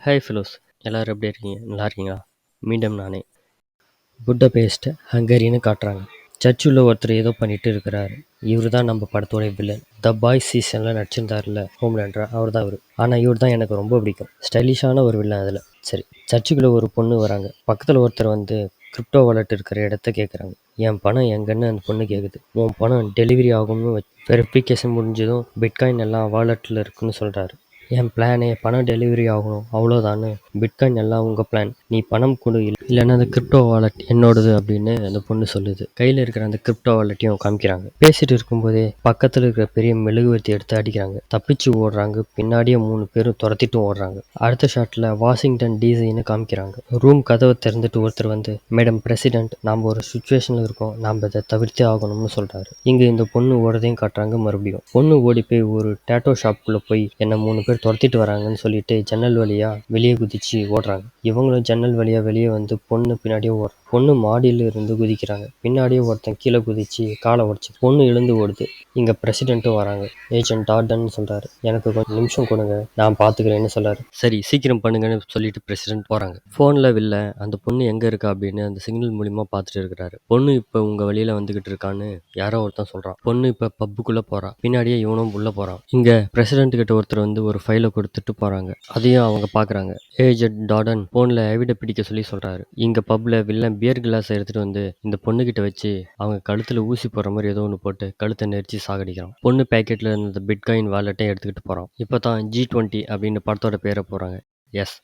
Hi ஃபிலோஸ், எல்லாரும் எப்படி இருக்கீங்க? நல்லா இருக்கீங்களா? மீண்டும் நானே. புட்டபெஸ்ட், ஹங்கரின்னு காட்டுறாங்க. சர்ச்சுள்ள ஒருத்தர் ஏதோ பண்ணிட்டு இருக்கிறாரு. இவர் தான் நம்ம படத்தோட வில்லன். த பாய்ஸ் சீசனில் நடிச்சிருந்தாருல ஹோம்லேண்டரா, அவர் தான் இவர். ஆனால் இவர் தான் எனக்கு ரொம்ப பிடிக்கும். ஸ்டைலிஷான ஒரு வில்லன் அதில். சரி, சர்ச்சுக்குள்ளே ஒரு பொண்ணு வராங்க. பக்கத்தில் ஒருத்தர் வந்து கிரிப்டோ வாலெட் இருக்கிற இடத்த கேட்குறாங்க. என் பணம் எங்கன்னு அந்த பொண்ணு கேட்குது. உன் பணம் டெலிவரி ஆகும்னு வெரிஃபிகேஷன் முடிஞ்சதும் பிட்காயின் எல்லாம் வாலெட்டில் இருக்குன்னு சொல்கிறாரு. என் பிளானே பணம் டெலிவரி ஆகணும், அவ்வளோதான்னு. பிட்காயின் எல்லாம் உங்கள் பிளான், நீ பணம் கொடு, இல்லைன்னா அந்த கிரிப்டோ வாலெட் என்னோடது அப்படின்னு அந்த பொண்ணு சொல்லுது. கையில் இருக்கிற அந்த கிரிப்டோ வாலெட்டையும் காமிக்கிறாங்க. பேசிட்டு இருக்கும்போதே பக்கத்தில் இருக்கிற பெரிய மெழுகுவர்த்தி எடுத்து அடிக்கிறாங்க. தப்பிச்சு ஓடுறாங்க. பின்னாடியே 3 பேரும் துரத்திட்டும் ஓடுறாங்க. அடுத்த ஷாட்டில் வாஷிங்டன் டிசின்னு காமிக்கிறாங்க. ரூம் கதவை திறந்துட்டு ஒருத்தர் வந்து, மேடம் பிரசிடென்ட், நாம் ஒரு சுச்சுவேஷனில் இருக்கோம், நாம் இதை தவிர்த்தே ஆகணும்னு சொல்கிறாரு. இங்கே இந்த பொண்ணு ஓடுறதையும் காட்டுறாங்க. மறுபடியும் பொண்ணு ஓடி போய் ஒரு டேட்டோ ஷாப்புக்குள்ளே போய் என்ன 3 பேர் துரத்திட்டு வராங்கன்னு சொல்லிட்டு ஜன்னல் வழியா வெளியே குதிச்சு ஓடுறாங்க. இவங்களும் ஜன்னல் வழியா வெளியே வந்து பொண்ணு பின்னாடியே ஓடுறாங்க. பொண்ணு மாடியில இருந்து குதிக்கிறாங்க. பின்னாடியே ஒருத்தன் கீழே குதிச்சு காலை உடைச்சு பொண்ணு எழுந்து ஓடுது. இங்க பிரசிடென்ட்டும் வராங்க. ஏஜென்ட் டார்டன் சொல்றாரு, எனக்கு கொஞ்சம் நிமிஷம் கொடுங்க, நான் பாத்துக்கிறேன்னு சொல்றாரு. சரி, சீக்கிரம் பண்ணுங்கன்னு சொல்லிட்டு பிரசிடென்ட் போறாங்க. போன்ல வில்ல அந்த பொண்ணு எங்க இருக்கா அப்படின்னு அந்த சிக்னல் மூலியமா பாத்துட்டு இருக்கிறாரு. பொண்ணு இப்ப உங்க வழியில வந்துகிட்டு இருக்கான்னு யாரோ ஒருத்தன் சொல்றான். பொண்ணு இப்ப பப்புக்குள்ள போறான். பின்னாடியே இவனும் உள்ள போறான். இங்க பிரசிடென்ட் கிட்ட ஒருத்தர் வந்து ஒரு ஃபைலை கொடுத்துட்டு போறாங்க. அதையும் அவங்க பாக்குறாங்க. ஏஜென்ட் டார்டன் போன்ல எவிட பிடிக்க சொல்லி சொல்றாரு. இங்க பப்ல வில்லன் பியர் கிளாஸ் எடுத்துட்டு வந்து இந்த பொண்ணு கிட்ட வச்சு அவங்க கழுத்துல ஊசி போடுற மாதிரி ஏதோ ஒன்று போட்டு கழுத்தை நெரிச்சு சாகடிக்கிறான். பொண்ணு பேக்கெட்ல இருந்த பிட்காயின் வாலெட்டையும் எடுத்துக்கிட்டு போறான். இப்பதான் G20 அப்படின்னு படத்தோட பேரை போறாங்க. எஸ்,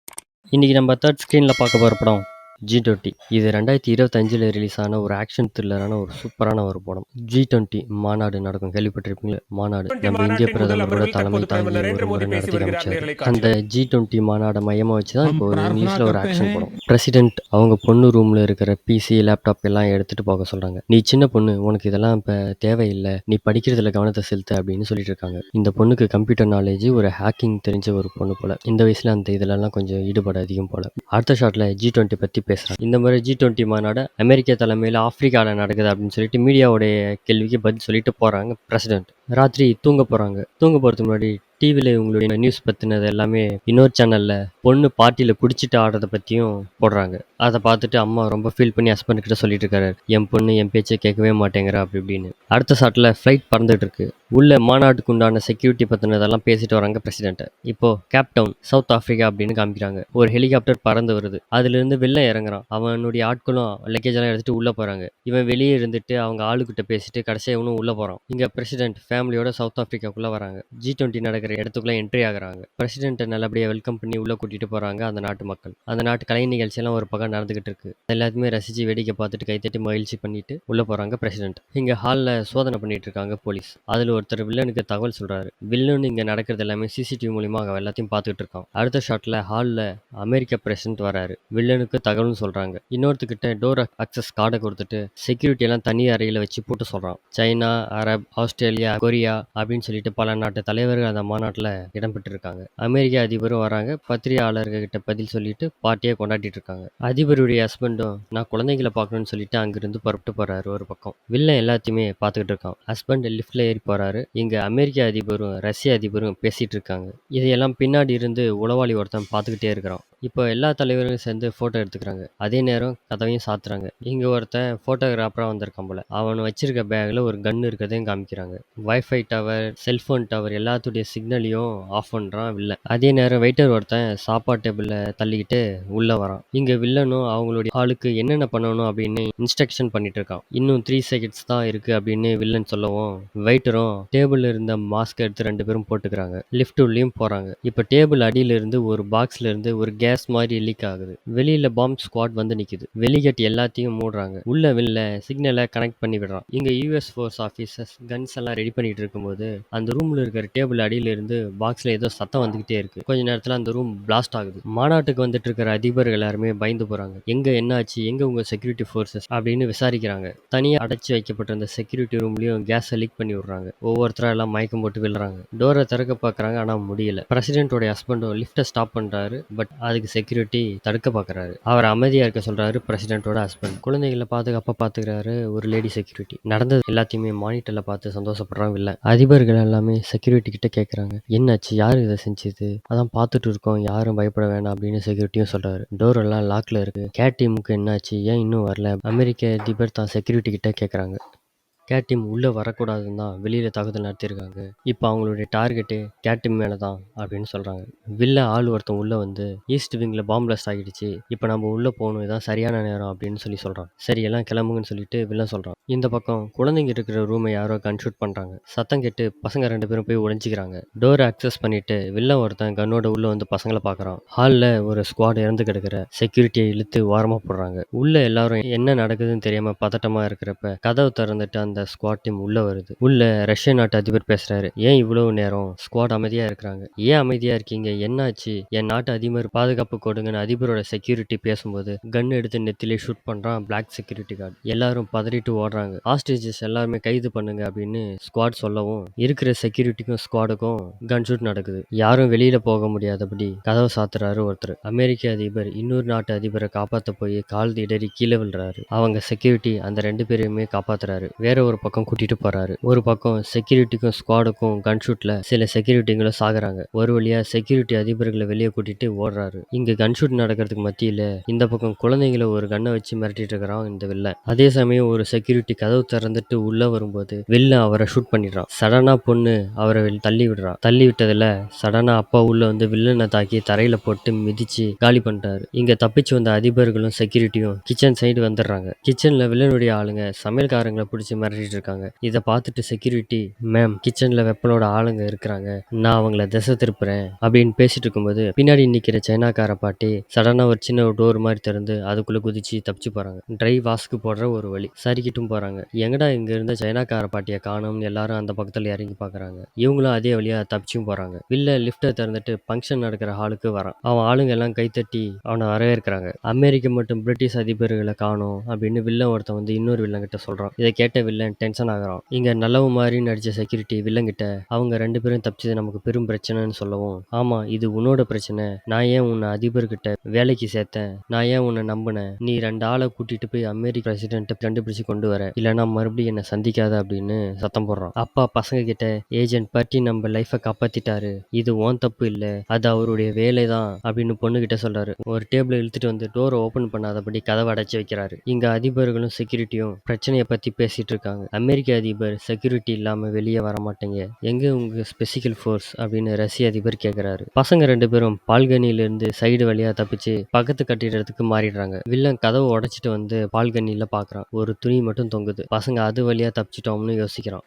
இன்னைக்கு நம்ம தேர்ட் ஸ்கிரீன்ல பார்க்க போற படம் G20. இது 2025 ரிலீஸ் ஆன ஒரு ஆக்ஷன் த்ரில்லரான ஒரு சூப்பரான ஒரு படம். G20 மாநாடு நடக்கும், கேள்விப்பட்டிருப்பீங்களா? மாநாடு நம்ம இந்திய பிரதமரோட தலைமை தாங்கி ஒரு முறை நடத்தி காமிச்சாரு. அந்த G20 மாநாடை மையமா வச்சுதான் இப்போ ஒரு இங்கிலீஷ்ல ஒரு ஆக்ஷன் படம். பிரசிடென்ட் அவங்க பொண்ணு ரூம்ல இருக்கிற பிசி லேப்டாப் எல்லாம் எடுத்துட்டு போக சொல்றாங்க. நீ சின்ன பொண்ணு, உனக்கு இதெல்லாம் இப்ப தேவையில்லை, நீ படிக்கிறதுல கவனத்தை செலுத்து அப்படின்னு சொல்லிட்டு இருக்காங்க. இந்த பொண்ணுக்கு கம்ப்யூட்டர் நாலேஜ், ஒரு ஹேக்கிங் தெரிஞ்ச ஒரு பொண்ணு போல. இந்த வயசுல அந்த இதுலலாம் கொஞ்சம் ஈடுபாடு அதிகம் போல. அடுத்த ஷாட்ல G20 பத்தி பேசுறாங்க. இந்த மாதிரி G20 மாநாடு அமெரிக்கா தலைமையில் ஆப்பிரிக்காவில் நடக்குது அப்படின்னு சொல்லிட்டு மீடியாவுடைய கேள்விக்கு பதில் சொல்லிட்டு போறாங்க பிரசிடென்ட். ராத்திரி தூங்க போறாங்க. தூங்க போறதுக்கு முன்னாடி டிவியில் இவங்களுடைய நியூஸ் பற்றினது எல்லாமே இன்னொரு சேனலில் பொண்ணு பார்ட்டியில் குடிச்சிட்டு ஆடுறதை பற்றியும் போடுறாங்க. அதை பார்த்துட்டு அம்மா ரொம்ப ஃபீல் பண்ணி ஹஸ்பண்ட் கிட்ட சொல்லிட்டு இருக்காரு, என் பொண்ணு என் பேச்சை கேட்கவே மாட்டேங்கிறா அப்படி இப்படின்னு. அடுத்த ஷாட்டில் ஃப்ளைட் பறந்துட்டு இருக்கு. உள்ள மாநாட்டுக்கு உண்டான செக்யூரிட்டி பற்றினதெல்லாம் பேசிட்டு வராங்க பிரசிடென்ட். இப்போ கேப்டவுன் சவுத் ஆப்பிரிக்கா அப்படின்னு காமிக்கிறாங்க. ஒரு ஹெலிகாப்டர் பறந்து வருது. அதுலேருந்து வெளில இறங்குறான். அவனுடைய ஆட்களும் லக்கேஜ் எல்லாம் எடுத்துட்டு உள்ளே போகிறாங்க. இவன் வெளியே இருந்துட்டு அவங்க ஆளுக்கிட்ட பேசிட்டு கடைசியாக இவனும் உள்ளே போகிறான். இங்கே பிரசிடென்ட் ஃபேமிலியோட சவுத் ஆப்பிரிக்காக்குள்ளே வராங்க. G20 நடக்கிற இடத்துக்குள்ள என்ட்ரி ஆகுறாங்க. பிரசிடென்ட்டை நல்லபடியாக வெல்கம் பண்ணி உள்ள கூட்டிட்டு போறாங்க அந்த நாட்டு மக்கள். அந்த நாட்டு கலை நிகழ்ச்சி எல்லாம் ஒரு பக்கம் நடந்துகிட்டு இருக்கு. எல்லாத்தையுமே ரசிச்சு வேடிக்கை பார்த்துட்டு கைத்தட்டி மகிழ்ச்சி பண்ணிட்டு உள்ள போறாங்க பிரசிடென்ட். இங்க ஹால்ல சோதனை பண்ணிட்டு இருக்காங்க போலீஸ். அதுல ஒருத்தர் வில்லனுக்கு தகவல் சொல்றாரு. வில்லன் இங்க நடக்கிறது எல்லாமே சிசிடிவி மூலியமா அவன் எல்லாத்தையும் பார்த்துட்டு இருக்கான். அடுத்த ஷாட்ல ஹால்ல அமெரிக்க பிரசிடென்ட் வராரு. வில்லனுக்கு தகவல்னு சொல்றாங்க. இன்னொருத்துக்கிட்ட டோர் அக்சஸ் கார்டை கொடுத்துட்டு செக்யூரிட்டி எல்லாம் தனி அறையில வச்சு போட்டு சொல்றான். சைனா, அரப், ஆஸ்திரேலியா, கொரியா அப்படின்னு சொல்லிட்டு பல நாட்டு தலைவர்கள் அந்த மாநாட்டில் இடம்பெற்று இருக்காங்க. அமெரிக்க அதிபரும் வராங்க. பத்திரிகையாளர்கள் கிட்ட பதில் சொல்லிட்டு பார்ட்டியை கொண்டாடிட்டு இருக்காங்க. அதிபருடைய ஹஸ்பண்டும் நான் குழந்தைகளை பார்க்கணும்னு சொல்லிட்டு அங்கிருந்து புறப்பட்டு போறாரு. ஒரு பக்கம் வில்லன் எல்லாத்தையுமே பார்த்துக்கிட்டு இருக்கான். ஹஸ்பண்ட் லிஃப்ட்ல ஏறி போறாரு. இங்க அமெரிக்க அதிபரும் ரஷ்ய அதிபரும் பேசிட்டு இருக்காங்க. இதையெல்லாம் பின்னாடி இருந்து உளவாளி ஒருத்தன் பார்த்துக்கிட்டே இருக்கிறான். இப்போ எல்லா தலைவர்களும் சேர்ந்து போட்டோ எடுத்துக்கிறாங்க. அதே நேரம் கதவையும் சாத்துறாங்க. இங்க ஒருத்தன் போட்டோகிராஃபரா வந்திருக்கான் போல. அவன் வச்சிருக்க பேக்ல ஒரு கன் இருக்கிறதையும் காமிக்கிறாங்க. வைஃபை டவர், செல்போன் டவர் எல்லாத்துடைய சிக்னலையும் ஆஃப் பண்றான் வில்லன். அதே நேரம் வெயிட்டர் ஒருத்தன் சாப்பாடு டேபிள்ல தள்ளிக்கிட்டு உள்ள வரான். இங்க வில்லனும் அவங்களுடைய ஆளுக்கு என்னென்ன பண்ணணும் அப்படின்னு இன்ஸ்ட்ரக்ஷன் பண்ணிட்டு இருக்கான். இன்னும் 3 செகண்ட்ஸ் தான் இருக்கு அப்படின்னு வில்லன் சொல்லவும் வெயிட்டரும் டேபிள்ல இருந்த மாஸ்க் எடுத்து 2 பேரும் போட்டுக்கிறாங்க. லிஃப்ட் உள்ளேயும் போறாங்க. இப்ப டேபிள் அடியில இருந்து ஒரு பாக்ஸ்ல இருந்து ஒரு கேஸ் மாதிரி லீக் ஆகுது. வெளியில பாம்ப் ஸ்குவாட் வந்து நிக்குது. வெளிக்கட்டி எல்லாத்தையும் மூடுறாங்க. உள்ள வெளில சிக்னலை கனெக்ட் பண்ணி விடுறான். இங்க யூஎஸ் ஃபோர்ஸ் ஆபீசர்ஸ் கன்ஸ் எல்லாம் ரெடி பண்ணிட்டு இருக்கும்போது அந்த ரூம்ல இருக்கிற டேபிள் அடியில இருந்து பாக்ஸ்ல ஏதோ சத்தம் வந்துகிட்டே இருக்கு. கொஞ்ச நேரத்துல அந்த ரூம் பிளாஸ்ட் ஆகுது. மாநாட்டுக்கு வந்துட்டு இருக்கிற அதிபர்கள் எல்லாருமே பயந்து போறாங்க. எங்க என்ன ஆச்சு, எங்க உங்க செக்யூரிட்டி ஃபோர்ஸஸ் அப்படின்னு விசாரிக்கிறாங்க. தனியா அடைச்சு வைக்கப்பட்டிருந்த செக்யூரிட்டி ரூம்லயும் கேஸ் லீக் பண்ணி விடுறாங்க. ஒவ்வொருத்தரா எல்லாம் மயக்கம் போட்டு விழுறாங்க. டோரை திறக்க பாக்குறாங்க, ஆனா முடியல. பிரசிடென்டோட ஹஸ்பண்டும் லிஃப்ட்டை ஸ்டாப் பண்றாரு. பட் அதுக்கு செக்யூரிட்டி தடுக்க பாக்குறாரு. அவர் அமைதியா இருக்க சொல்றாரு பிரசிடென்டோட ஹஸ்பண்ட். குழந்தைகளை பாதுகாப்பா பாத்துக்கிறாரு ஒரு லேடி செக்யூரிட்டி. நடந்தது எல்லாத்தையுமே மானிட்டர்ல பார்த்து சந்தோஷப்படுறாங்க இல்ல. அதிபர்கள் எல்லாமே செக்யூரிட்டி கிட்ட கேக்குறாங்க, என்னாச்சு, யாரு இதை செஞ்சது, அதான் பார்த்துட்டு இருக்கோம், யார் யாரும் பயப்பட வேணாம் அப்படின்னு செக்யூரிட்டியும் சொல்றாரு. டோர் எல்லாம் லாக்ல இருக்கு. கேட் டீமுக்கு என்னாச்சு, ஏன் இன்னும் வரல? அமெரிக்க அதிபர் தான் செக்யூரிட்டி கிட்ட கேக்குறாங்க. கேட் டீம் உள்ள வரக்கூடாதுன்னு தான் வெளியில தாக்குதல் நடத்தியிருக்காங்க. இப்போ அவங்களுடைய டார்கெட்டே கேட் டீம் மேல தான் அப்படின்னு சொல்றாங்க. ஆள் ஒருத்தன் உள்ள வந்து ஈஸ்ட் விங்ல பாம்பு பிளாஸ்ட் ஆகிடுச்சு. இப்போ நம்ம உள்ள போகணும், இதான் சரியான நேரம் அப்படின்னு சொல்றான். சரி எல்லாம் கிளம்புங்கன்னு சொல்லிட்டு வில்லன் சொல்றான். இந்த பக்கம் குழந்தைங்க இருக்கிற ரூமை யாரோ கன் ஷூட் பண்றாங்க. சத்தம் கேட்டு பசங்க 2 பேரும் போய் ஒளிஞ்சிக்கிறாங்க. டோரை அக்சஸ் பண்ணிட்டு வில்லன் ஒருத்தன் கன்னோட உள்ள வந்து பசங்களை பார்க்கறான். ஹால்ல ஒரு ஸ்குவாட் இறந்து கிடக்குற செக்யூரிட்டியை இழுத்து ஓரமா போடுறாங்க. உள்ள எல்லாரும் என்ன நடக்குதுன்னு தெரியாம பதட்டமா இருக்கிறப்ப கதவு திறந்துட்டு அந்த ஸ்குவாட் டீம் உள்ள வருது. உள்ள ரஷ்ய நாட்டு அதிபர் பேசுறாரு. ஏன் இவ்வளவு நேரம் ஸ்குவாட் அமைதியா இருக்கிறாங்க? ஏன் அமைதியா இருக்கீங்க? என்னாச்சு? என் நாட்டு அதிபர் பாதுகாப்பு கொடுங்கன்னு அதிபரோட செக்யூரிட்டி பேசும்போது கன் எடுத்து நெத்திலே ஷூட் பண்றான் பிளாக் செக்யூரிட்டி கார்டு. எல்லாரும் பதறிட்டு ஓடுறாங்க. ஹாஸ்டேஜஸ் எல்லாருமே கைது பண்ணுங்க அப்படின்னு ஸ்குவாட் சொல்லவும் இருக்கிற செக்யூரிட்டிக்கும் ஸ்குவாடுக்கும் கன் ஷூட் நடக்குது. யாரும் வெளியில போக முடியாதபடி கதவை சாத்துறாரு ஒருத்தர். அமெரிக்க அதிபர் இன்னொரு நாட்டு அதிபரை காப்பாத்த போய் கால் இடறி கீழே விழுறாரு. அவங்க செக்யூரிட்டி அந்த 2 பேரையுமே காப்பாத்துறாரு. வேற ஒரு பக்கம் கூட்டிட்டு போறாரு. ஒரு பக்கம் செக்யூரிட்டிக்கும் ஸ்குவாடுக்கும் கன் ஷூட்ல சில செக்யூரிட்டிங்களும் சாகுறாங்க. ஒரு வழியா செக்யூரிட்டி அதிபர்களை வெளியே கூட்டிட்டு ஓடுறாரு. இங்க கன் ஷூட் நடக்கிறதுக்கு மத்தியில இந்த பக்கம் குழந்தைங்களை ஒரு கண்ணை வச்சு மிரட்டிட்டு இருக்கிறான் இந்த வில்லன். அதே சமயம் ஒரு செக்யூரிட்டி கதவு திறந்துட்டு உள்ள வரும்போது வில்லன் அவரை ஷூட் பண்ணிடுறான். சடனா பொண்ணு அவரை தள்ளி விடுறான். தள்ளி விட்டதுல சடனா அப்பா உள்ள வந்து வில்லனை தாக்கி தரையில போட்டு மிதிச்சு காலி பண்ணிட்டாரு. இங்க தப்பிச்சு வந்த அதிபர்களும் செக்யூரிட்டியும் கிச்சன் சைடு வந்துடுறாங்க. கிச்சன்ல வில்லனுடைய ஆளுங்க சமையல்காரங்களை பிடிச்சி மிரட்டிட்டு இருக்காங்க. இதை பார்த்துட்டு செக்யூரிட்டி, மேம் கிச்சன்ல வெப்பனோட ஆளுங்க இருக்கிறாங்க, நான் அவங்கள திசை திருப்புறேன் அப்படின்னு பேசிட்டு இருக்கும்போது பின்னாடி நிக்கிற சைனாக்கார பாட்டி சடனா ஒரு சின்ன டோர் மாதிரி திறந்து அதுக்குள்ள குதிச்சு தப்பிச்சு போறாங்க. ட்ரை வாஸ்க்கு போடுற ஒரு வழி சரிக்கிட்டும் போறாங்க. எங்கடா இங்க இருந்த சைனாக்கார பாட்டியை காணும்னு எல்லாரும் அந்த பக்கத்துல இறங்கி பாக்குறாங்க. இவங்களும் அதே வழியா தப்பிச்சும் போறாங்க. லிஃப்ட்டை திறந்துட்டு ஃபங்க்ஷன் நடக்கிற ஹாலுக்கு வரான். அவன் ஆளுங்க எல்லாம் கைத்தட்டி அவனை வரவேற்கிறாங்க. அமெரிக்க மற்றும் பிரிட்டிஷ் அதிபர்களை காணும் அப்படின்னு வில்லன் ஒருத்தன் வந்து இன்னொரு வில்லன் கிட்ட சொல்றான். இதை கேட்ட வில்லன் டென்ஷன் ஆகுறான். இங்க நல்லவு மாதிரி நடிச்ச செக்யூரிட்டி வில்லன் கிட்ட அவங்க 2 பேரும் தப்பிச்சது நமக்கு பெரும் பிரச்சனைன்னு சொல்லவும், ஆமா இது உன்னோட பிரச்சனை, நான் ஏன் உன்னை அதிபர்கிட்ட வேலைக்கு சேர்த்தேன், நான் ஏன் உன்னை நம்பினேன், நீ 2 ஆளை கூட்டிட்டு போய் அமெரிக்க பிரசிடென்ட்டை கண்டுபிடிச்சு கொண்டு வர, இல்லைன்னா மறுபடியும் என்னை சந்திக்காத அப்படின்னு சத்தம் போடுறான். அப்பா பசங்க கிட்ட ஏஜென்ட் பற்றி நம்ம லைஃபை காப்பாத்திட்டாரு, இது உன் தப்பு இல்ல, அது அவருடைய வேலை தான் அப்படின்னு பொண்ணு கிட்ட சொல்றாரு. ஒரு டேபிள் இழுத்துட்டு வந்து டோரை ஓபன் பண்ணாதபடி கதவை அடைச்சு வைக்கிறாரு. இங்க அதிபர்களும் செக்யூரிட்டியும் பிரச்சனையை பத்தி பேசிட்டு இருக்காங்க. அமெரிக்க அதிபர் செக்யூரிட்டி இல்லாம வெளியே வர மாட்டேங்க, எங்க உங்க ஸ்பெசிக்கல் ஃபோர்ஸ் அப்படின்னு ரஷ்ய அதிபர் கேக்குறாரு. பசங்க 2 பேரும் பால்கனில இருந்து சைடு வழியா தப்பிச்சு பக்கத்து கட்டிடத்துக்கு மாறிடுறாங்க. வில்லன் கதவை உடைச்சிட்டு வந்து பால்கனில பாக்குறான். ஒரு துணி மட்டும் தொங்குது. பசங்க அது வழியா தப்பிச்சிட்டோம்னு யோசிக்கிறான்.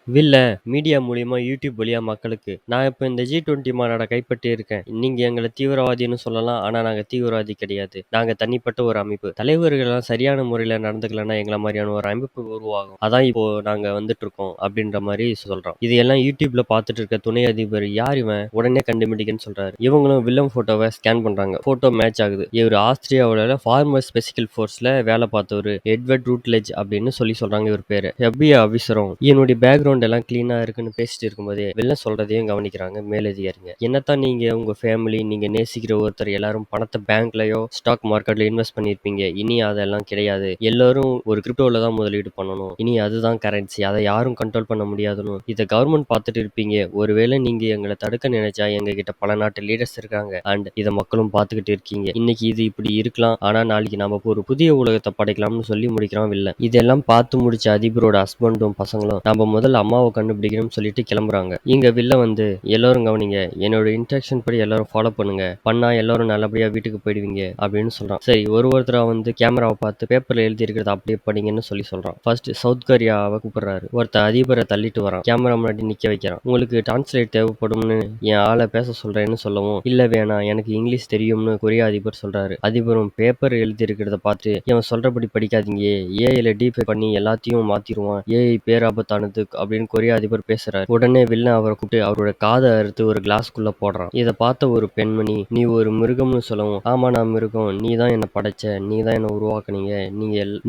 மீடியா மூலியமா யூடியூப் வழியா மக்களுக்கு, நான் இப்ப இந்த G20 மாநாட கைப்பற்றி இருக்கேன், நீங்க எங்களை தீவிரவாதின்னு சொல்லலாம், ஆனா நாங்க தீவிரவாதி கிடையாது, நாங்க தனிப்பட்ட ஒரு அமைப்பு, தலைவர்கள் எல்லாம் சரியான முறையில நடந்துக்கலன்னா எங்களை மாதிரியான ஒரு அமைப்பு உருவாகும், அதான் இப்போ நாங்க வந்துட்டு இருக்கோம் அப்படின்ற மாதிரி சொல்றோம். இது எல்லாம் யூடியூப்ல பார்த்துட்டு இருக்க துணை அதிபர் யார் இவன் உடனே கண்டுபிடிக்கன்னு சொல்றாரு. இவங்களும் வில்லம் போட்டோவை ஸ்கேன் பண்றாங்க. போட்டோ மேட்ச் ஆகுது. இவர் ஆஸ்திரியாவோட ஃபார்மர் ஸ்பெசிக்கல் ஃபோர்ஸ்ல வேலை பார்த்தவர் எட்வர்ட் ரூட்லெஜ் அப்படின்னு சொல்றாங்க இவர் பேரு. FBI ஆபீசரும் என்னுடைய பேக்ரவுண்ட் எல்லாம் கிளீனா இருக்குன்னு பேசிட்டு இருக்கும்போதே வில்லன் சொல்றதையும் கவனிக்கிறாங்க மேலதிகாரிங்க. என்னத்தான் நீங்க உங்க ஃபேமிலி, நீங்க நேசிக்கிற ஒருத்தர் எல்லாரும் பணத்தை பேங்க்லயோ ஸ்டாக் மார்க்கெட்ல இன்வெஸ்ட் பண்ணிருப்பீங்க, இனி அதெல்லாம் கிடையாது, எல்லாரும் ஒரு கிரிப்டோல தான் முதலீடு பண்ணணும், இனி அதுதான் கரன்சி, அதை யாரும் கண்ட்ரோல் பண்ண முடியாதுன்னு இதை கவர்மெண்ட் பார்த்துட்டு இருப்பீங்க. ஒருவேளை நீங்க எங்களை தடுக்க நினைச்சா எங்க கிட்ட பல நாட்டு லீடர்ஸ் இருக்காங்க அண்ட் இதை மக்களும் பார்த்துக்கிட்டு இருக்கீங்க. இன்னைக்கு இது இப்படி இருக்கலாம், ஆனா நாளைக்கு நாம ஒரு புதிய உலகத்தை படைக்கலாம்னு சொல்லி முடிக்கிறான் வில்லன். இதெல்லாம் பார்த்து முடிச்ச அதிபரோட ஹஸ்பண்டும் பசங்களும் நம்ம முதல்ல அம்மாவை கண்டுபிடிக்கணும்னு சொல்லிட்டு கிளம்புறாங்க. இங்க வில்லன் வந்து, எல்லாரும் கவனிங்க, என்னோட இன்ஸ்ட்ரக்ஷன் படி எல்லாரும் ஃபாலோ பண்ணுங்க, பண்ணா எல்லாரும் நல்லபடியா வீட்டுக்கு போயிடுவீங்க அப்படின்னு சொல்றான். சரி ஒருத்தரா வந்து கேமராவை பார்த்து பேப்பர்ல எழுதி இருக்கிறத அப்படியே படிங்கன்னு சொல்றான். ஃபர்ஸ்ட் சவுத் கொரியாவை கூப்பிடுறாரு. ஒருத்தர் அதிபரை தள்ளிட்டு வரான். கேமரா முன்னாடி நிக்க வைக்கிறான். உங்களுக்கு டிரான்ஸ்லேட் தேவைப்படும்னு என் ஆளை பேச சொல்றேன்னு சொல்லவும், இல்ல வேணாம் எனக்கு இங்கிலீஷ் தெரியும்னு கொரியா அதிபர் சொல்றாரு. அதிபரும் பேப்பர் எழுதி இருக்கிறத பார்த்து, இவன் சொல்றபடி படிக்காதீங்க, ஏஐல டீப் பண்ணி எல்லாத்தையும் மாத்திருவான், ஏஐ பேராபத்தானது அப்படின்னு கொரியா அதிபர் பேசுறாரு. உடனே வில்லன் அவரை கூப்பிட்டு அவரோட காதை அறுத்து ஒரு கிளாஸ்க்குள்ள போடுறான். இதை பார்த்த ஒரு பெண்மணி, நீ ஒரு மிருகம்னு சொல்லவும், ஆமா நான் மிருகம், நீ தான் என்ன படைச்ச, நீ தான் என்ன உருவாக்குனீங்க,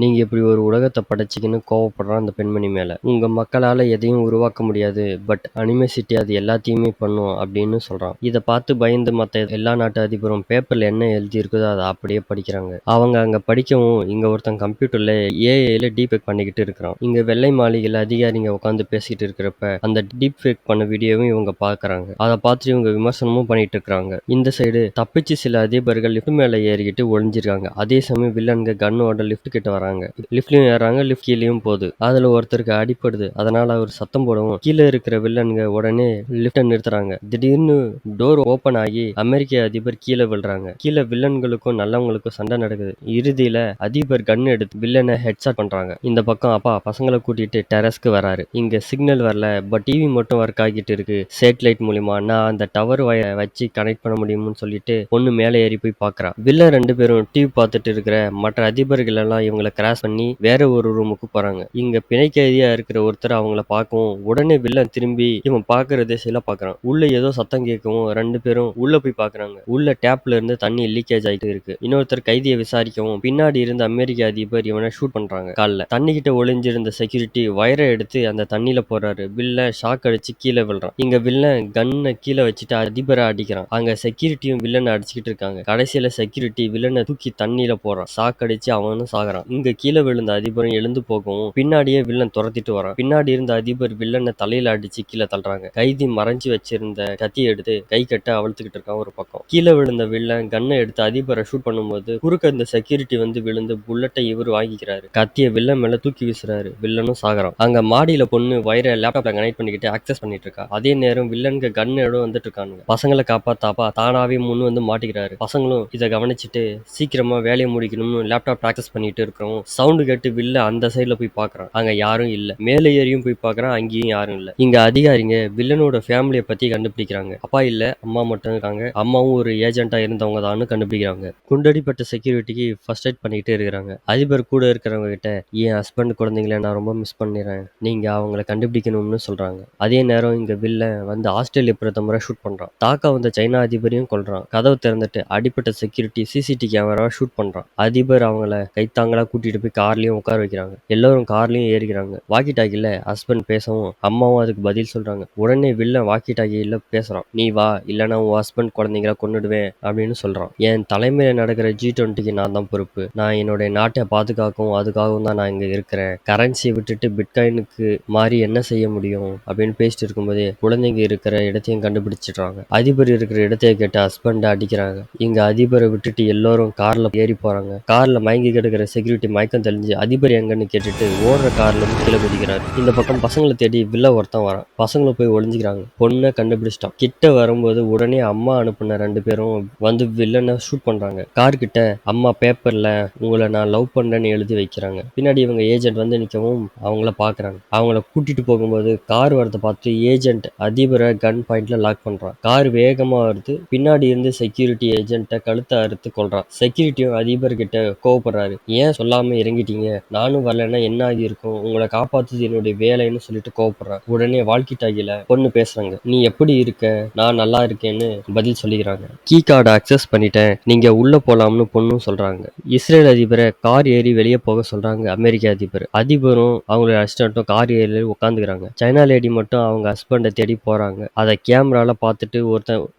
நீங்க இப்படி ஒரு உலகத்தை படைச்சிங்கன்னு கோவப்படுறான் அந்த பெண்மணி. கண்மணி மேல. உங்க மக்களால எதையும் உருவாக்க முடியாது. பட் அனிமேசிட்டி அது எல்லாத்தையுமே பண்ணும் அப்படின்னு சொல்றான். இத பார்த்து பயந்து மத்த எல்லா நாட்டு அதிபரும் பேப்பர்ல என்ன எழுதி இருக்குதோ அதை அப்படியே படிக்கிறாங்க. அவங்க அங்க படிக்கவும் இங்க ஒருத்தன் கம்ப்யூட்டர்ல ஏஐல டீபேக் பண்ணிக்கிட்டு இருக்கிறான். இங்க வெள்ளை மாளிகையில அதிகாரிங்க உட்காந்து பேசிட்டு இருக்கிறப்ப அந்த டீப் ஃபேக் பண்ண வீடியோவும் இவங்க பார்க்கறாங்க. அதை பார்த்துட்டு இவங்க விமர்சனமும் பண்ணிட்டு இருக்காங்க. இந்த சைடு தப்பிச்சு சில அதிபர்கள் லிஃப்ட் மேல ஏறிக்கிட்டு ஒளிஞ்சிருக்காங்க. அதே சமயம் வில்லன்க கன்னோட லிஃப்ட் கிட்ட வராங்க. லிஃப்ட்லயும் ஏறாங்க, லிஃப்ட் கீழேயும் போகுது. அதுல ஒருத்தருக்கு அடிப்படுது. அதனால அவர் சத்தம் போடவும் கீழே இருக்கிற வில்லன்க உடனே லிஃப்ட நிறுத்துறாங்க. திடீர்னு டோர் ஓபன் ஆகி அமெரிக்க அதிபர் கீழே விழுறாங்க. கீழே வில்லன்களுக்கும் நல்லவங்களுக்கும் சண்டை நடக்குது. இறுதியில அதிபர் கன் எடுத்து வில்லனை ஹெட்ஷாட் பண்றாங்க. இந்த பக்கம் அப்பா பசங்களை கூட்டிட்டு டெரஸ்க்கு வராரு. இங்க சிக்னல் வரல, பட் டிவி மட்டும் ஒர்க் ஆகிட்டு இருக்கு. சேட்டலைட் மூலியமா நான் அந்த டவர் வச்சு கனெக்ட் பண்ண முடியும்னு சொல்லிட்டு பொண்ணு மேலே ஏறி போய் பாக்குறா. வில்லன் 2 பேரும் டிவி பார்த்துட்டு இருக்கிற மற்ற அதிபர்கள் எல்லாம் இவங்களை கிராஸ் பண்ணி வேற ஒரு ரூமுக்கு போறாங்க. இங்க பிணை கைதியா இருக்கிற ஒருத்தர் அவங்கள பார்க்கவும் உடனே வில்லன் திரும்பி இவன் பாக்குற திசையில பாக்குறான். உள்ள ஏதோ சத்தம் கேட்கவும் 2 பேரும் உள்ள போய் பாக்குறாங்க. உள்ள டேப்ல இருந்து தண்ணி லீக்கேஜ் ஆயிட்டு இருக்கு. இன்னொருத்தர் கைதியை விசாரிக்கவும் பின்னாடி இருந்த அமெரிக்க அதிபர் இவனை ஷூட் பண்றாங்க. கால்ல தண்ணி கிட்ட ஒளிஞ்சிருந்த செக்யூரிட்டி வயரை எடுத்து அந்த தண்ணியில போறாரு. வில்லன் ஷாக் அடிச்சு கீழே விழுறான். இங்க வில்லன் கன்னை கீழே வச்சுட்டு அதிபரை அடிக்கிறான். அங்க செக்யூரிட்டியும் வில்லனை அடிச்சுக்கிட்டு இருக்காங்க. கடைசியில செக்யூரிட்டி வில்லனை தூக்கி தண்ணியில போறான். ஷாக் அடிச்சு அவனும் சாகுறான். இங்க கீழே விழுந்த அதிபரும் எழுந்து போகவும் பின்னாடியே வில்லன் துரத்திட்டு வரான். பின்னாடி இருந்த அதிபர் வில்லனை தலையில அடிச்சு கீழே தள்ளுறாங்க. கைதி மறைஞ்சு வச்சிருந்த கத்தி எடுத்து கை கட்ட அவிழ்த்துக்கிட்டு இருக்கான் ஒரு பக்கம். கீழே விழுந்த வில்லன் கன்னை எடுத்து அதிபரை ஷூட் பண்ணும்போது குறுக்க இந்த செக்யூரிட்டி வந்து விழுந்து புல்லட்டை இவர் வாங்கிக்கிறாரு. கத்திய வில்லன் மேல தூக்கி வீசுறாரு. வில்லனும் சாகுறான். அங்க மாடியில பொண்ணு வயரை லேப்டாப்ல கனெக்ட் பண்ணிக்கிட்டு ஆக்சஸ் பண்ணிட்டு இருக்கா. அதே நேரம் வில்லனுக்கு கன்னோட வந்துட்டு இருக்கானுங்க. பசங்களை காப்பாத்தாப்பா தானாவே முன்னு வந்து மாட்டிக்கிறாரு. பசங்களும் இதை கவனிச்சுட்டு சீக்கிரமா வேலையை முடிக்கணும்னு லேப்டாப் ஆக்சஸ் பண்ணிட்டு இருக்கிறோம். சவுண்டு கேட்டு வில்ல அந்த சைட்ல போய் பாக்குறான். அங்க யாரும் இல்ல. மேலே ஏறியும் போய் பாக்குறான். அங்கேயும் யாரும் இல்ல. இங்க அதிகாரிங்க வில்லனோட ஃபேமிலியை பத்தி கண்டுபிடிக்கிறாங்க. அப்பா இல்ல, அம்மா மட்டும் இருக்காங்க. அம்மாவும் ஒரு ஏஜென்ட்டா இருந்தவங்க தான் கண்டுபிடிக்கிறாங்க. குண்டடிப்பட்ட செக்யூரிட்டிக்கு ஃபர்ஸ்ட் எய்ட் பண்ணிட்டு இருக்கிறாங்க. அதிபர் கூட இருக்கிறவங்க கிட்ட என் ஹஸ்பண்ட் குழந்தைங்களை நான் ரொம்ப மிஸ் பண்ணிடுறேன், நீங்க அவங்களை கண்டுபிடிக்கணும்னு சொல்றாங்க. அதே நேரம் இங்க வில்லன் வந்து ஆஸ்திரேலிய பிரதமரை ஷூட் பண்றான். தாக்கா வந்த சைனா அதிபரையும் கொல்றான். கதவு திறந்துட்டு அடிப்பட்ட செக்யூரிட்டி சிசிடி கேமராவை ஷூட் பண்றான். அதிபர் அவங்கள கைத்தாங்களா கூட்டிட்டு போய் கார்லயும் உட்கார வைக்கிறாங்க. எல்லாரும் கார்லயும் ஏறிக்கிறாங்க. வாக்கி டாக்கில ஹஸ்பண்ட் பேசவும் அம்மாவும் அதுக்கு பதில் சொல்றாங்க. உடனே வில்லன் வாக்கி டாக்கில பேசுறான். நீ வா, இல்லைன்னா உன் ஹஸ்பண்ட் குழந்தைங்களை கொன்னுடுவேன் அப்படின்னு சொல்றான். என் தலைமையில நடக்கிற G20க்கு நான் தான் பொறுப்பு. நான் என்னுடைய நாட்டை பாதுகாக்கவும் அதுக்காகவும் தான் நான் இங்க இருக்கிறேன். கரன்சியை விட்டுட்டு பிட்காயினுக்கு மாறி என்ன செய்ய முடியும் அப்படின்னு பேசிட்டு இருக்கும்போதே குழந்தைங்க இருக்கிற இடத்தையும் கண்டுபிடிச்சிடுறாங்க. அதிபர் இருக்கிற இடத்தைய கேட்டு ஹஸ்பண்ட் அடிக்கிறாங்க. இங்க அதிபரை விட்டுட்டு எல்லாரும் கார்ல ஏறி போறாங்க. கார்ல மயங்கி கிடக்கிற செக்யூரிட்டி மயக்கம் தெளிஞ்சு அதிபர் எங்கன்னு கேட்டுட்டு ஓடுற கார்ல இருந்து கீழே குதிக்கிறாரு. இந்த பக்கம் பசங்களை தேடி வில்ல ஒருத்தன் வரான். பசங்களை போய் ஒளிஞ்சுக்கிறாங்க. பொண்ணை கண்டுபிடிச்சிட்டான். கிட்ட வரும்போது உடனே அம்மா அனுப்புன 2 பேரும் வந்து வில்லனை ஷூட் பண்றாங்க. கார் கிட்ட அம்மா பேப்பர்ல உங்களை நான் லவ் பண்றேன்னு எழுதி வைக்கிறாங்க. பின்னாடி இவங்க ஏஜென்ட் வந்து நிற்கவும் அவங்கள பாக்குறாங்க. அவங்கள கூட்டிட்டு போகும்போது கார் வரதை பார்த்து ஏஜென்ட் அதிபரை கன் பாயிண்ட்ல லாக் பண்றான். கார் வேகமா வருது. பின்னாடி இருந்து செக்யூரிட்டி ஏஜென்ட்டை கழுத்தை அறுத்து கொல்றான். செக்யூரிட்டியும் அதிபர் கிட்ட கோவப்படுறாரு. ஏன் சொல்லாம இறங்கிட்டீங்க, நானும் வரலன்னா என்ன ஆகி இருக்கும், உங்களை காப்பாத்துது என்னுடைய வேலைன்னு சொல்லிட்டு கோவப்படுறான். உடனே வாழ்க்கை டாகில பொண்ணு பேசுறாங்க. நீ எப்படி இருக்க, நான் நல்லா இருக்கேன்னு பதில் சொல்லிக்கிறாங்க. கீ கார்டு அக்சஸ் பண்ணிட்டேன், நீங்க உள்ள போலாம்னு பொண்ணும் சொல்றாங்க. இஸ்ரேல் அதிபரை கார் ஏறி வெளியே போக சொல்றாங்க அமெரிக்க அதிபர். அதிபரும் அவங்களோட அசிஸ்டன்ட்டும் கார் ஏறி உட்காந்துக்கிறாங்க. சைனா லேடி மட்டும் அவங்க ஹஸ்பண்டை தேடி போறாங்க. அதை கேமரால பார்த்துட்டு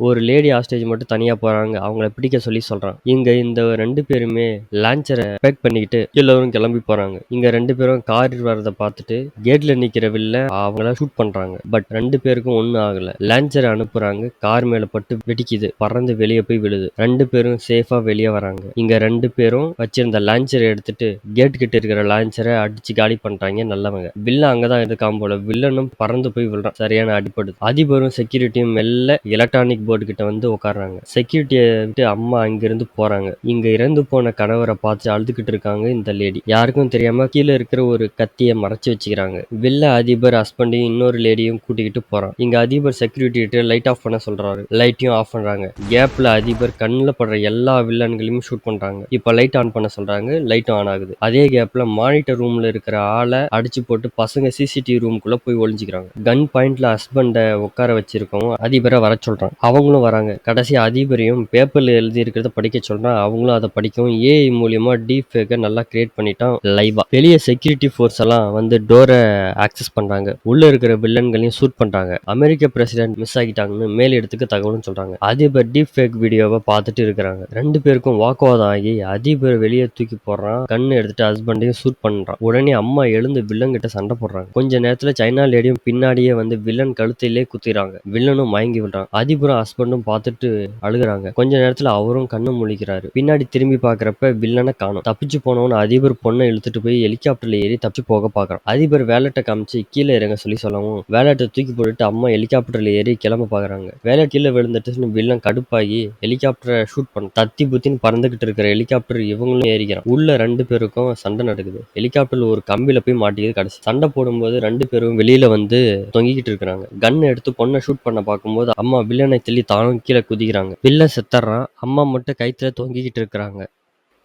ஒரு லேடி ஹாஸ்டேஜ் மட்டும் தனியா போறாங்க. அவங்கள பிடிக்க சொல்லி சொல்றாங்க. இங்க இந்த 2 பேருமே லான்ச்சரை பேக் பண்ணிக்கிட்டு எல்லாரும் கிளம்பி போறாங்க. இங்க 2 பேரும் கார் வரதை பார்த்துட்டு கேட்ல நிக்கிறவில்ல அவங்கள ஷூட் பண்றாங்க. பட் 2 பேருக்கும் ஒன்னும் ஆகல. லான்ச்சரை அனுப்புறாங்க. கார் மேல பட்டு வெடிக்குது. பறந்து வெளியே போய் விழுது. 2 பேரும் சேஃபா வெளியே வராங்க. இங்க 2 பேரும் வச்சிருந்த லான்ச்சரை எடுத்துட்டு கேட் கிட்ட இருக்கிற லான்ச்சரை அடிச்சு காலி பண்றாங்க நல்லவங்க. வில்லன் அங்கதான் இருக்கான் போல. வில்லனும் பறந்து போய் விழுறான். சரியான அடிப்படுது. அதிபரும் செக்யூரிட்டியும் மெல்ல எலக்ட்ரானிக் போர்டு கிட்ட வந்து உட்கார்றாங்க. செக்யூரிட்டியை விட்டு அம்மா அங்கிருந்து போறாங்க. இங்க இறந்து போன கணவரை பார்த்து அழுதுகிட்டு இருக்காங்க இந்த லேடி. யாருக்கும் தெரியாம கீழே இருக்கிற ஒரு கத்தியை மறைச்சு வச்சுக்கிறாங்க. வில்ல அதிபர் ஹஸ்பண்டையும் இன்னொரு லேடியும் கூட்டிக்கிட்டு போறான். இங்க அதிபர் செக்யூரிட்டி கிட்ட லைட் ஆஃப் பண்ண சொல்றாரு. லைட்டையும் ஆஃப் பண்றாங்க. கேப்ல அதிபர் கண்ணுல படுற எல்லா வில்லன்களையும் ஷூட் பண்றாங்க. இப்ப லைட் ஆன் பண்ண சொல்றாங்க. லைட்டும் ஆன் ஆகுது. அதே கேப்ல மானிட்டர் ரூம்ல இருக்கிற ஆளை அடிச்சு போட்டு பசங்க சிசிடிவி ரூம்குள்ள போய் ஒளிஞ்சுக்கிறாங்க. கன் பாயிண்ட்ல ஹஸ்பண்ட உட்கார வச்சிருக்கவும் அதிபரை வர சொல்றான். அவங்களும் வராங்க. கடைசி அதிபரையும் பேப்பர்ல எழுதி இருக்கிறத படிக்க சொல்றான். அவங்களும் அதை படிக்கவும் ஏஐ மூலியமா டீப் ஃபேக்கை நல்லா கிரியேட் பண்ணிட்டான் லைவா. வெளியே செக்யூரிட்டி ஃபோர்ஸ் எல்லாம் வந்து டோரை ஆக்சஸ் பண்றாங்க. உள்ள இருக்கிற வில்லன்களையும் ஷூட் பண்றாங்க. அமெரிக்க பிரசிடென்ட் மிஸ் ஆகிட்டாங்கன்னு மேல் இடத்துக்கு தகவலும் சொல்றாங்க. அதிபர் டீப் ஃபேக் வீடியோவை பார்த்துட்டு இருக்கிறாங்க. 2 பேருக்கும் வாக்குவாதம் ஆகி அதிபர் வெளியே தூக்கி போடுறான். கண்ணு எடுத்துட்டு ஹஸ்பண்டையும் ஷூட் பண்றான். உடனே அம்மா எழுந்து வில்லன் கிட்ட சண்டை போடுறாங்க. கொஞ்ச நேரத்துல சைனா லேடியும் பின்னாடியே வந்து வில்லன் கழுத்திலே குத்திடுறாங்க. வில்லனும் மயங்கி விடுறான். அதிபரும் ஹஸ்பண்டும் பார்த்துட்டு அழுகுறாங்க. கொஞ்ச நேரத்துல அவரும் கண்ணு முழிக்கிறாரு. பின்னாடி திரும்பி பார்க்கறப்ப வில்லனை காணோம். தப்பிச்சு போனவன் அதிபர் பொண்ணை இழுத்துட்டு போய் ஹெலிகாப்டர்ல ஏறி தப்பிச்சு போக பார்க்கறான். அதிபர் வேலட்டை காமிச்சு கீழே இறங்க சொல்லவும் வேலட்டை தூக்கி போட்டுட்டு அம்மா ஹெலிகாப்டர்ல ஏறி கிளம்ப பார்க்கறாங்க. வேலை கீழே விழுந்துட்டு வில்லன் கடுப்பாகி ஹெலிகாப்டரை ஷூட் பண்ண தத்தி புத்தின்னு பறந்துகிட்டு இருக்கிற ஹெலிகாப்டர் இவங்களும் ஏறிக்கிறான். உள்ள 2 பேருக்கும் சண்டை நடக்குது. ஹெலிகாப்டர்ல ஒரு கம்பியில போய் மாட்டிக்கிது. கடைசி சண்டை போடும்போது 2 பேரும் வெளியில வந்து தொங்கிக்கிட்டு இருக்கிறாங்க. கன் எடுத்து பொண்ணை ஷூட் பண்ண பார்க்கும்போது அம்மா வில்லனை தள்ளி தானும் கீழே குதிக்கிறாங்க. வில்லன் செத்தறான். அம்மா மட்டும் கைத்துல தொங்கிக்கிட்டு இருக்கிறாங்க.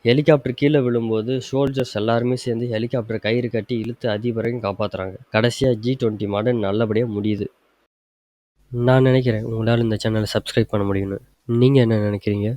ஹெலிகாப்டர் கீழே விழும்போது சோல்ஜர்ஸ் எல்லாருமே சேர்ந்து ஹெலிகாப்டர் கயிறு கட்டி இழுத்து அதிபரையும் காப்பாத்துறாங்க. கடைசியா G20 மாடன் நல்லபடியா முடியுது. நான் நினைக்கிறேன் உங்களால இந்த சேனலை சப்ஸ்கிரைப் பண்ண முடியும்னு. நீங்க என்ன நினைக்கிறீங்க?